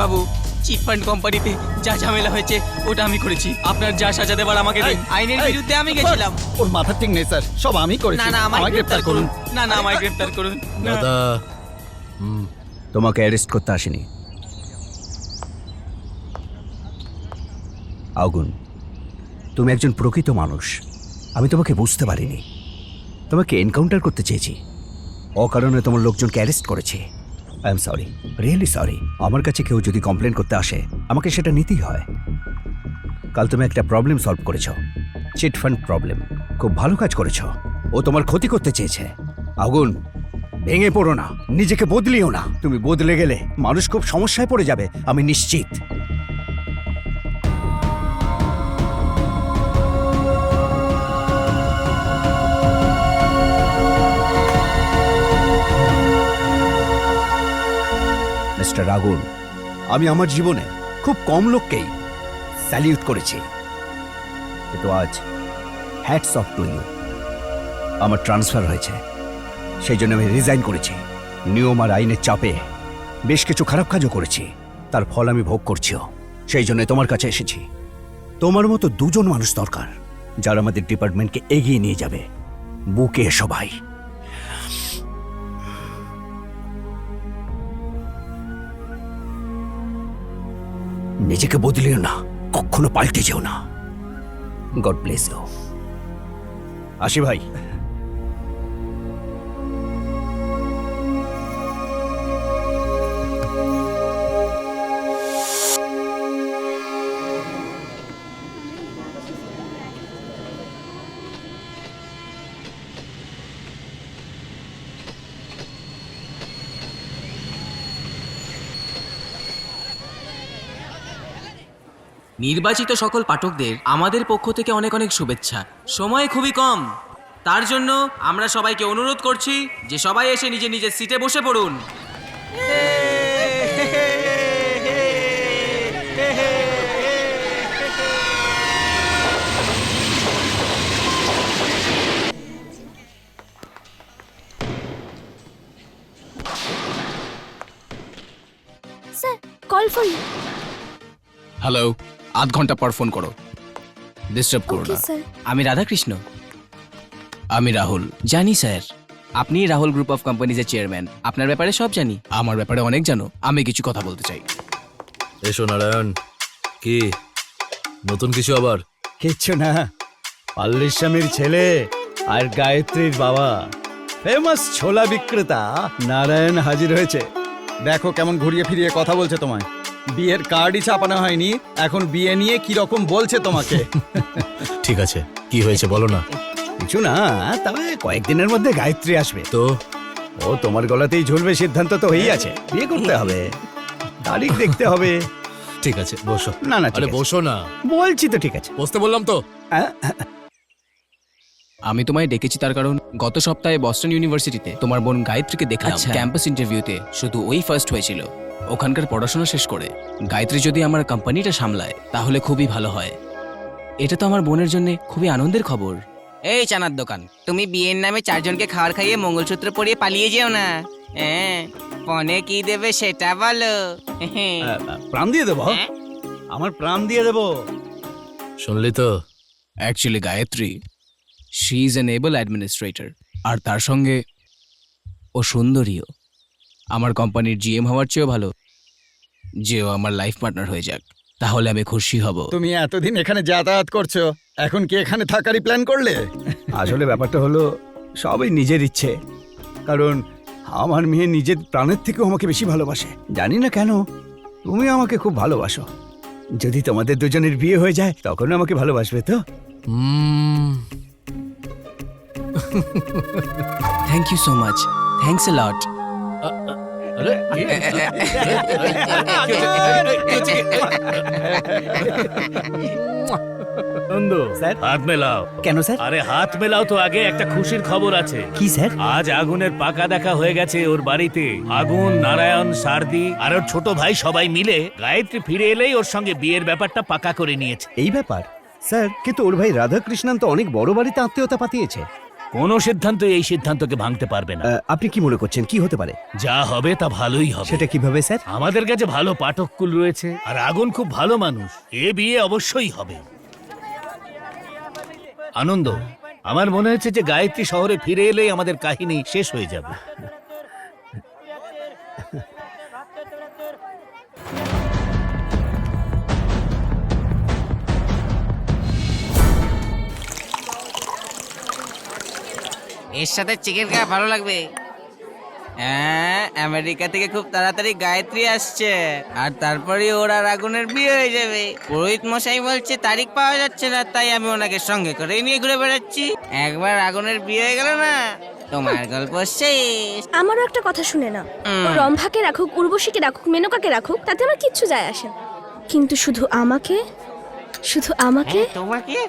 বাবু, chit fund কোম্পানিতে যা ঝামেলা হয়েছে ওটা আমি করেছি। আপনার যা সাজা দেবার আমাকে দিন। আইনের বিরুদ্ধে আমি গেছিলাম। ওর মাথা ঠিক নেই স্যার, সব আমি করেছি। না না, আমায় গ্রেফতার করুন। না না, আমায় গ্রেফতার করুন। না। দাদা তোমাকে অ্যারেস্ট করতে আসেনি। আগুন, তুমি একজন প্রকৃত মানুষ। আমি তোমাকে বুঝতে পারিনি। তোমাকে এনকাউন্টার করতে চেয়েছি, অকারণে তোমার লোকজনকে অ্যারেস্ট করেছে। I am sorry, really sorry. আমার কাছে কেউ যদি কমপ্লেন করতে আসে আমাকে সেটা নিতেই হয়। কাল তুমি একটা প্রবলেম সলভ করেছো, চিট ফান্ড প্রবলেম। খুব ভালো কাজ করেছো। ও তোমার ক্ষতি করতে চেয়েছে। আগুন, ভেঙে পড়ো না, নিজেকে বদলিও না। তুমি বদলে গেলে মানুষ খুব সমস্যায় পড়ে যাবে, আমি নিশ্চিত। মিস্টার আগুন, আমি আমার জীবনে খুব কম লোককেই স্যালিউট করেছি, কিন্তু আজ হ্যাটস অফ টু ইউ। আমার ট্রান্সফার হয়েছে, সেই জন্য আমি রিজাইন করেছি। নিয়ম আর আইনের চাপে বেশ কিছু খারাপ কাজও করেছি, তার ফল আমি ভোগ করছিও। সেই জন্য তোমার কাছে এসেছি। তোমার মতো দুজন মানুষ দরকার যারা আমাদের ডিপার্টমেন্টকে এগিয়ে নিয়ে যাবে। বুকে এসো ভাই। নিজেকে বদলিও না, কখনো পাল্টে যেও না। God bless you. আসি ভাই। নির্বাচিত সকল পাঠকদের আমাদের পক্ষ থেকে অনেক অনেক শুভেচ্ছা। সময় খুবই কম, তার জন্য আমরা সবাইকে অনুরোধ করছি যে সবাই এসে নিজের নিজের সিটে বসে পড়ুন। Sir, call for you. Hello, আধ ঘন্টা পর ফোন করো, ডিস্টার্ব করো ওকে না। স্যার। আমি রাধাকৃষ্ণ। আমি রাহুল। জানি স্যার, আপনি রাহুল গ্রুপ অফ কোম্পানিজের চেয়ারম্যান। আপনার ব্যাপারে সব জানি। আমার ব্যাপারে অনেক জানো। আমি কিছু কথা বলতে চাই। এসো নারায়ণ। কি নতুন কিছু আবার? কিচ্ছু না, পাল্লির স্বামীর ছেলে আর গায়ত্রীর বাবা, ফেমাস ছোলা বিক্রেতা নারায়ণ হাজির হয়েছে। দেখো কেমন ঘুরিয়ে ফিরিয়ে কথা বলছে তোমায়। বিয়ের কার্ডই ছাপানো হয়নি, এখন বিয়ে নিয়ে কি রকম বলছে তোমাকে। ঠিক আছে, কি হয়েছে বলো না। কিছু না, তবে কয়েকদিনের মধ্যে গায়ত্রী আসবে। তো ও তোমার গলাতেই ঝুলবে, সিদ্ধান্ত তো হয়েই আছে। বিয়ে করতে হবে, তারিখ দেখতে হবে। ঠিক আছে, বসো। না না, আরে বসো না, বলছি তো, ঠিক আছে। বসতে বললাম তো। আমি তোমায় ডেকেছি তার কারণ গত সপ্তাহে বস্টন ইউনিভার্সিটিতে তোমার বোন গায়ত্রীকে দেখলাম ক্যাম্পাস ইন্টারভিউতে। শুধু ওই ফার্স্ট হয়েছিল ওখানকার পড়াশোনা শেষ করে। গায়ত্রী যদি আমার কোম্পানিটা সামলায় তাহলে খুবই ভালো হয়। এটা তো আমার বোনের জন্য খুবই আনন্দের খবর। এই চানার দোকান, তুমি বিয়ের নামে চারজনকে খাবার খাইয়ে মঙ্গলসূত্র পরিয়ে পালিয়ে যেও না। হ্যাঁ, পনে কি দেবে সেটা বলো। প্রাণ দিয়ে দেবো, আমার প্রাণ দিয়ে দেবো। শুনলি তো? Actually Gayatri, she is an able administrator, আর তার সঙ্গে ও সুন্দরীও। আমার কোম্পানির জিএম হওয়ার চেয়েও ভালো যে ও আমার লাইফ পার্টনার হয়ে যাক, তাহলে আমি খুশি হব। তুমি এতদিন এখানে যাতায়াত করছো, এখন কি এখানে থাকারই প্ল্যান করলে? আসলে ব্যাপারটা হলো সবই নিজের ইচ্ছে। কারণ আমার মেয়ে নিজের প্রাণের থেকেও আমাকে বেশি ভালোবাসে। জানি না কেন, তুমি আমাকে খুব ভালোবাসো। যদি তোমাদের দুজনের বিয়ে হয়ে যায় তখন আমাকে ভালোবাসবে তো? Thank you so much, thanks a lot. আরে নন্দু, স্যার? হাত মেলাও। কেন স্যার? আরে হাত মেলাও তো আগে, একটা খুশির খবর আছে। কি স্যার? আজ আগুনের পাকা দেখা হয়ে গেছে ওর বাড়িতে। আগুন, নারায়ণ, সারদি আর ওর ছোট ভাই সবাই মিলে গায়ত্রী ফিরে এলেই ওর সঙ্গে বিয়ের ব্যাপারটা পাকা করে নিয়েছে। এই ব্যাপার স্যার, কিন্তু ওর ভাই রাধাকৃষ্ণন তো অনেক বড় বাড়িতে আত্মীয়তা পাতিয়েছে। কোনো সিদ্ধান্ত এই সিদ্ধান্তকে ভাঙতে পারবে না। আপনি কি মনে করছেন কি হতে পারে? যা হবে তা ভালোই হবে। সেটা কিভাবে স্যার? আমাদের কাছে ভালো পাঠককুল রয়েছে, আর আগুন খুব ভালো মানুষ। এ বিয়ে অবশ্যই হবে। আনন্দ, আমার মনে হচ্ছে যে গায়ত্রী শহরে ফিরে এলেই আমাদের কাহিনী শেষ হয়ে যাবে। এর সাথে চিকেন খাওয়া ভালো লাগবে। হ্যাঁ, আমেরিকা থেকে খুব তাড়াতাড়ি গায়ত্রী আসছে, আর তারপরে ওর আর আগুনের বিয়ে হয়ে যাবে। পুরোহিত মশাই বলছে তারিখ পাওয়া যাচ্ছে না, তাই আমি ওনাকে সঙ্গে করে নিয়ে ঘুরে বেড়াচ্ছি। একবার আগুনের বিয়ে হয়ে গেল না, তোমার গল্প শেষ। আমারও একটা কথা শুনে না, ও রম্ভাকে রাখুক, উর্বশীকে রাখুক, মেনকাকে রাখুক, তাতে আমার কিচ্ছু যায় আসে না। কিন্তু শুধু আমাকে তোমাকে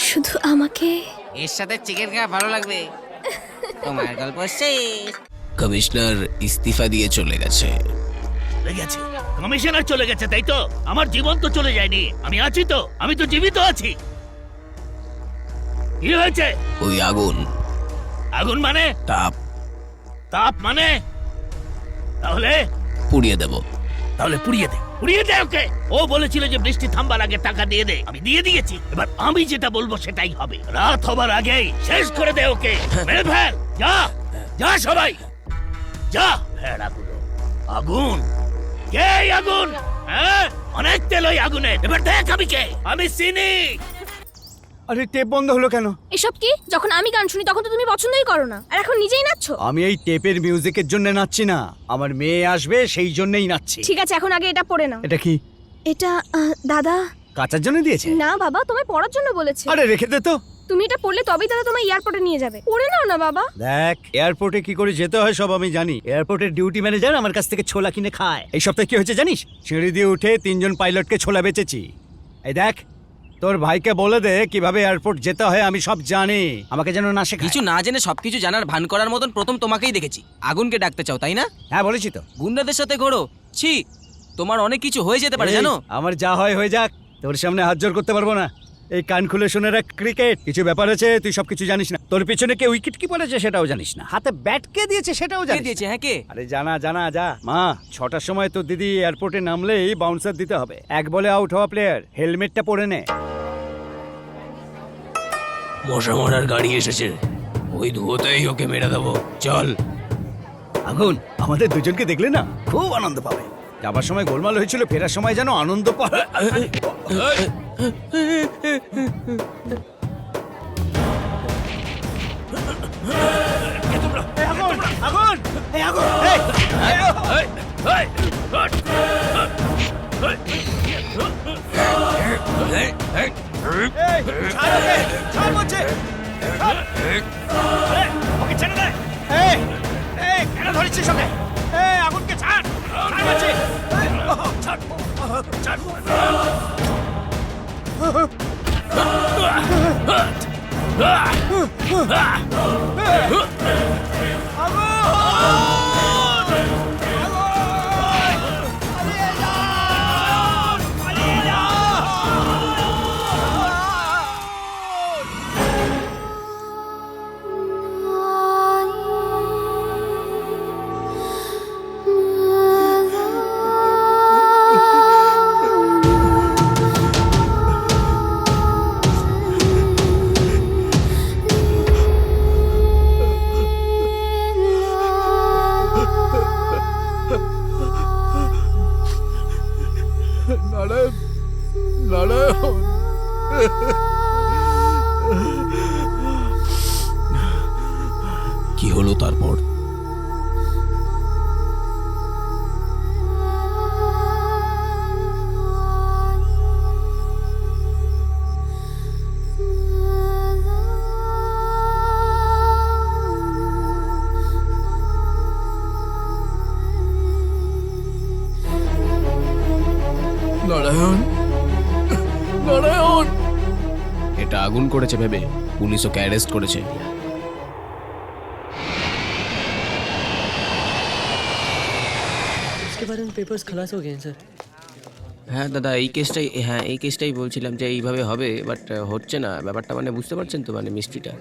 শুধু আমাকে এর সাথে চিকেন খাওয়া ভালো লাগবে। তোমার গল্প শেষ। কমিশনার ইস্তিফা দিয়ে চলে গেছে। চলে গেছে? কমিশনার চলে গেছে তাই তো? আমার জীবন তো চলে যায়নি, আমি আছি তো, আমি তো জীবিত আছি। কি হয়েছে? ওই আগুন। আগুন মানে? তাপ। তাপ মানে? তাহলে পুড়িয়ে দেব। তাহলে পুড়িয়ে দে ওকে। ও বলেছিল যে বৃষ্টি থামবার আগে টাকা দিয়ে দে, আমি দিয়ে দিয়েছি। এবার আমি যেটা বলবো সেটাই হবে। রাত হবার আগেই শেষ করে দে ওকে, মেরে ফেল। যা যা সবাই যা। ভেড়াগুলো। আগুন কে? এই আগুন? হ্যাঁ, অনেক তেল ওই আগুনে। এবার দেখ আমি কে। আমি চিনি। আরে টেপ বন্ধ হলো কেন? এসব কি? যখন আমি গান শুনি তখন তো তুমি পছন্দই করো না, আর এখন নিজেই নাচছো। আমি এই টেপের মিউজিকের জন্য নাচছি না, আমার মেয়ে আসবে সেই জন্যই নাচছি। ঠিক আছে, এখন আগে এটা পড়ে নাও। এটা কি? এটা দাদা। কাচার জন্য দিয়েছে? না বাবা, তোমায় পড়ার জন্য বলেছে। আরে রেখে দে তো। তুমি এটা পড়লে তবেই দাদা তোমায় এয়ারপোর্টে নিয়ে যাবে। পড়ে নাও না বাবা। দেখ, এয়ারপোর্টে কি করে যেতে হয় সব আমি জানি। এয়ারপোর্টের ডিউটি ম্যানেজার আমার কাছ থেকে ছোলা কিনে খায়। এই সপ্তাহে কি হয়েছে জানিস? সিঁড়ি দিয়ে উঠে 3 জন পাইলটকে ছোলা বেচেছি। এই দেখ, তোর ভাইকে বলে দে কিভাবে এয়ারপোর্ট যেতে হয় আমি সব জানি, আমাকে যেন না শেখায়। কিছু না জেনে সবকিছু জানার ভান করার মতন প্রথম তোমাকেই দেখেছি। আগুনকে ডাকতে চাও তাই না? হ্যাঁ বলেছি তো। গুন্ডাদের সাথে ঘোরো। ছি, তোমার অনেক কিছু হয়ে যেতে পারে এই, জানো। আমার যা হয় হয়ে যাক, তোর সামনে হাত জোর করতে পারবো না। এই কান খুলে শুনে রাখ, ক্রিকেট কিছু ব্যাপার আছে, তুই সবকিছু জানিস না। তোর পিছনে কে উইকেট কি পড়েছে সেটাও জানিস না, হাতে ব্যাট কে দিয়েছে সেটাও কে জানিস দিয়েছে? না। হ্যাঁ, কে? আরে জানা জানা যা। মা, 6টার সময় তোর দিদি এয়ারপোর্টে নামলেই বাউন্সার দিতে হবে। 1 বলে আউট হওয়া প্লেয়ার হেলমেটটা পরে নে। মশা মারার গাড়ি এসেছে, ওই ধুয়োতেই ওকে মেরে দেবো। চল। আগুন আমাদের দুজনকে দেখলে না খুব আনন্দ পাবে। যাবার সময় গোলমাল হয়েছিল, ফেরার সময় যেন আনন্দ পাবে। কি হলো তারপর? নারায়ণ, নারায়ণ! এটা আগুন করেছে ভেবে পুলিশ ওকে অ্যারেস্ট করেছে। इसके बारे में पेपर्स खलास हो गए हैं सर। হ্যাঁ দাদা, এই কেসটাই বলছিলাম যে এইভাবে হবে, বাট হচ্ছে না ব্যাপারটা, মানে বুঝতে পারছেন তো, মানে মিষ্টিটা